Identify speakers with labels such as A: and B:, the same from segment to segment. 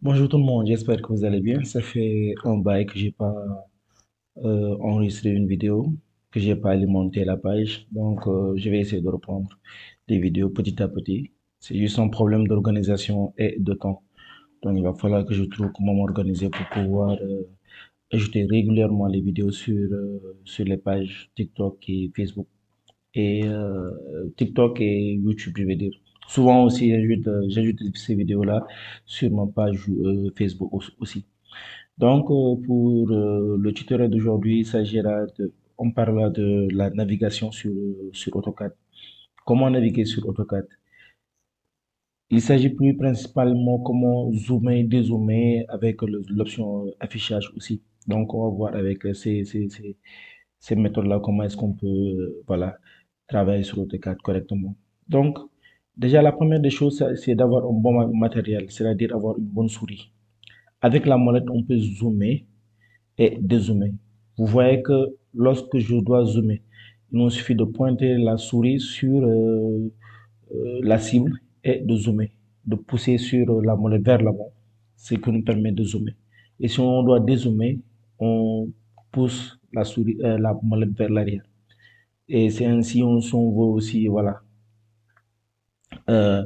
A: Bonjour tout le monde, j'espère que vous allez bien. Ça fait un bail que j'ai pas enregistré une vidéo, que j'ai pas alimenté la page. Donc, je vais essayer de reprendre les vidéos petit à petit. C'est juste un problème d'organisation et de temps. Donc, il va falloir que je trouve comment m'organiser pour pouvoir ajouter régulièrement les vidéos sur les pages TikTok et Facebook et TikTok et YouTube, je vais dire. Souvent aussi, j'ajoute ces vidéos-là sur ma page Facebook aussi. Donc, pour le tutoriel d'aujourd'hui, on parlera de la navigation sur AutoCAD. Comment naviguer sur AutoCAD? Il s'agit plus principalement comment zoomer, dézoomer avec l'option affichage aussi. Donc, on va voir avec ces méthodes-là comment est-ce qu'on peut, voilà, travailler sur AutoCAD correctement. Donc, déjà, la première des choses, c'est d'avoir un bon matériel, c'est-à-dire avoir une bonne souris. Avec la molette, on peut zoomer et dézoomer. Vous voyez que lorsque je dois zoomer, il me suffit de pointer la souris sur la cible et de zoomer, de pousser sur la molette vers l'avant, ce qui nous permet de zoomer. Et si on doit dézoomer, on pousse la molette vers l'arrière. Et c'est ainsi si on veut aussi, voilà, euh,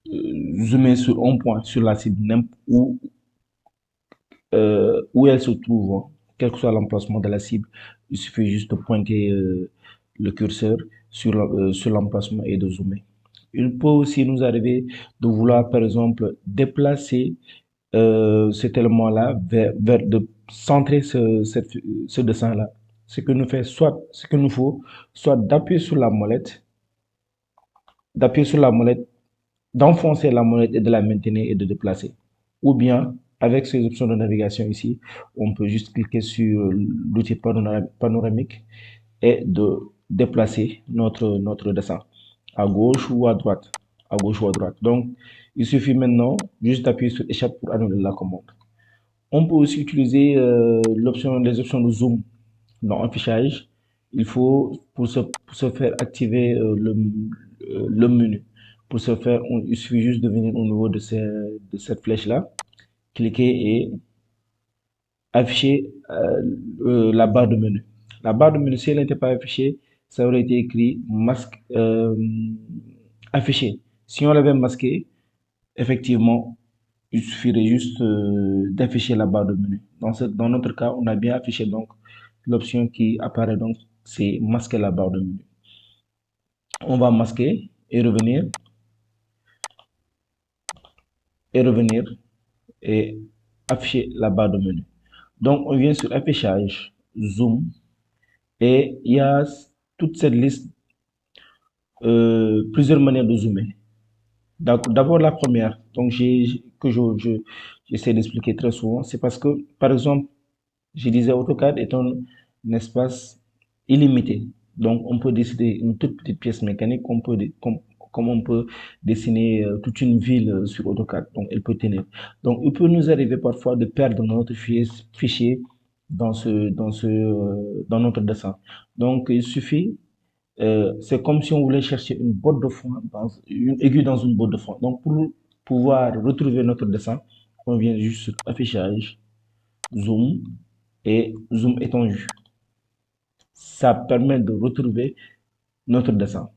A: zoomer sur un point, sur la cible, où elle se trouve, hein, quel que soit l'emplacement de la cible, il suffit juste de pointer le curseur sur l'emplacement et de zoomer. Il peut aussi nous arriver de vouloir, par exemple, déplacer cet élément-là de centrer ce dessin-là. Ce que nous faut, soit d'appuyer sur la molette, d'enfoncer la molette et de la maintenir et de déplacer. Ou bien, avec ces options de navigation ici, on peut juste cliquer sur l'outil panoramique et de déplacer notre dessin à gauche ou à droite. À gauche ou à droite. Donc, il suffit maintenant juste d'appuyer sur échappe pour annuler la commande. On peut aussi utiliser les options de zoom dans affichage. Il faut, pour se faire activer le menu. Pour ce faire, il suffit juste de venir au niveau de cette flèche-là, cliquer et afficher la barre de menu. La barre de menu, si elle n'était pas affichée, ça aurait été écrit masque affiché. Si on l'avait masqué, effectivement, il suffirait juste d'afficher la barre de menu. Dans notre cas, on a bien affiché donc l'option qui apparaît donc, c'est masquer la barre de menu. On va masquer et revenir et afficher la barre de menu. Donc, on vient sur affichage, zoom, et il y a toute cette liste, plusieurs manières de zoomer. D'abord, la première, donc j'essaie d'expliquer très souvent, c'est parce que, par exemple, je disais AutoCAD est un espace illimité. Donc, on peut décider une toute petite pièce mécanique, comme on peut dessiner toute une ville sur AutoCAD. Donc, elle peut tenir. Donc, il peut nous arriver parfois de perdre notre fichier dans notre dessin. Donc, il suffit, c'est comme si on voulait chercher une botte de foin, une aiguille dans une botte de foin. Donc, pour pouvoir retrouver notre dessin, on vient juste sur affichage, zoom et zoom étendu. Ça permet de retrouver notre dessin.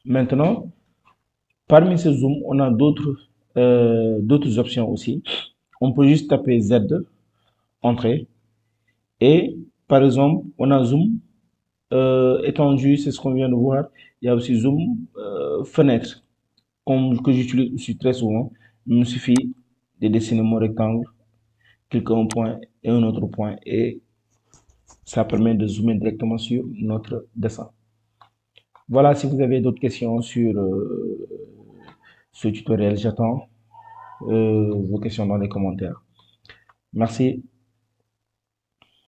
A: Maintenant, parmi ces zooms, on a d'autres options aussi. On peut juste taper Z, entrée, et par exemple, on a zoom étendu, c'est ce qu'on vient de voir. Il y a aussi zoom fenêtre, que j'utilise aussi très souvent. Il me suffit de dessiner mon rectangle, cliquer un point et un autre point, et ça permet de zoomer directement sur notre dessin. Voilà, si vous avez d'autres questions sur ce tutoriel, j'attends vos questions dans les commentaires. Merci.